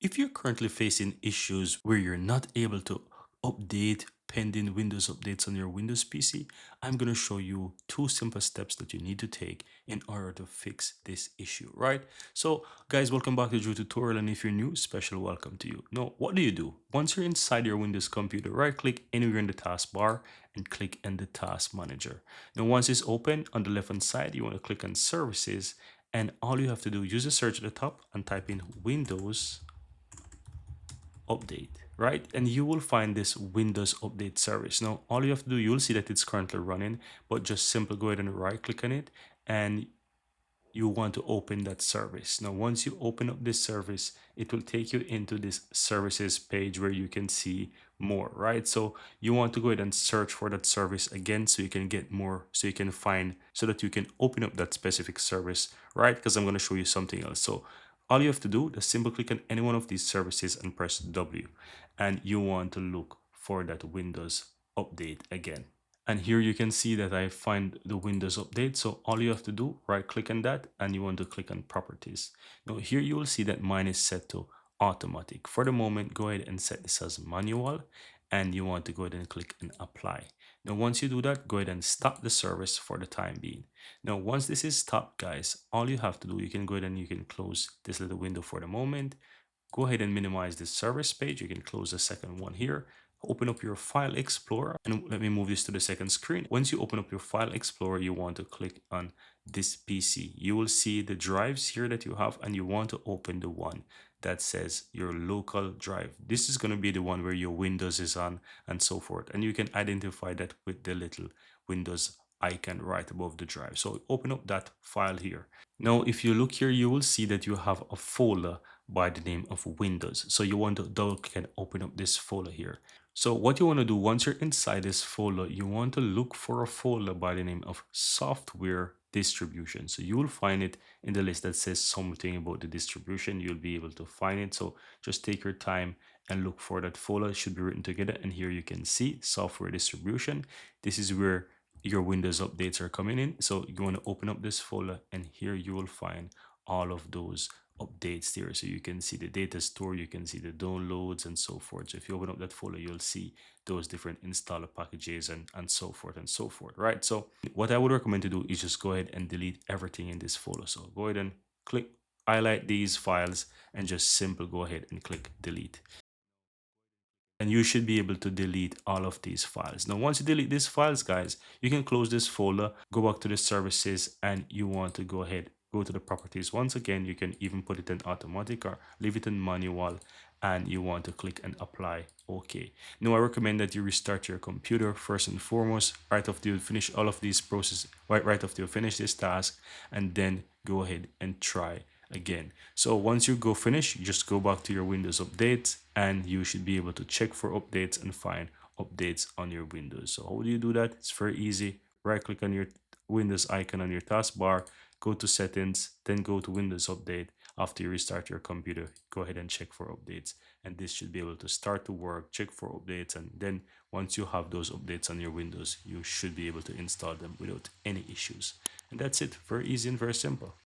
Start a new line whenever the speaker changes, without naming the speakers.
If you're currently facing issues where you're not able to update pending Windows updates on your Windows PC, I'm going to show you two simple steps that you need to take in order to fix this issue, right? So, guys, welcome back to Drew Tutorial, and if you're new, special welcome to you. Now, what do you do? Once you're inside your Windows computer, right-click anywhere in the taskbar and click in the Task Manager. Now, once it's open, on the left-hand side, you want to click on Services, and all you have to do, use the search at the top and type in Windows update, right? And you will find this Windows update service. Now all you have to do, you'll see that it's currently running, but just simply go ahead and right click on it, and you want to open that service. Now once you open up this service, it will take you into this services page where you can see more, right? So you want to go ahead and search for that service again so you can get more, so you can find, so that you can open up that specific service, right? Because I'm going to show you something else. So all you have to do is simply click on any one of these services and press W, and you want to look for that Windows update again. And here you can see that I find the Windows update. So all you have to do, right click on that, and you want to click on properties. Now here you will see that mine is set to automatic. For the moment, go ahead and set this as manual, and you want to go ahead and click and apply. Now once you do that, go ahead and stop the service for the time being. Now once this is stopped, guys, all you have to do, you can go ahead and you can close this little window for the moment. Go ahead and minimize this service page. You can close the second one here. Open up your File Explorer, and let me move this to the second screen. Once you open up your File Explorer, you want to click on this PC. You will see the drives here that you have, and you want to open the one that says your local drive. This is going to be the one where your Windows is on and so forth. And you can identify that with the little Windows icon right above the drive. So open up that file here. Now, if you look here, you will see that you have a folder by the name of Windows. So you want to double click and open up this folder here. So what you want to do once you're inside this folder, you want to look for a folder by the name of software distribution. So you will find it in the list that says something about the distribution. You'll be able to find it. So just take your time and look for that folder. It should be written together. And here you can see software distribution. This is where your Windows updates are coming in. So you want to open up this folder, and here you will find all of those updates there. So you can see the data store, you can see the downloads and so forth. So if you open up that folder, you'll see those different installer packages and so forth and so forth, right? So what I would recommend to do is just go ahead and delete everything in this folder. So go ahead and click, highlight these files, and just simply go ahead and click delete. And you should be able to delete all of these files. Now, once you delete these files, guys, you can close this folder, go back to the services, and you want to go ahead, go to the properties. Once again, you can even put it in automatic or leave it in manual, and you want to click and apply OK. Now, I recommend that you restart your computer first and foremost, right after you finish all of these processes, right after you finish this task, and then go ahead and try again. So once you go finish, you just go back to your Windows updates, and you should be able to check for updates and find updates on your Windows. So how do you do that? It's very easy. Right click on your Windows icon on your taskbar, go to settings, then go to Windows update. After you restart your computer, go ahead and check for updates, and this should be able to start to work. Check for updates, and then once you have those updates on your Windows, you should be able to install them without any issues. And that's it. Very easy and very simple.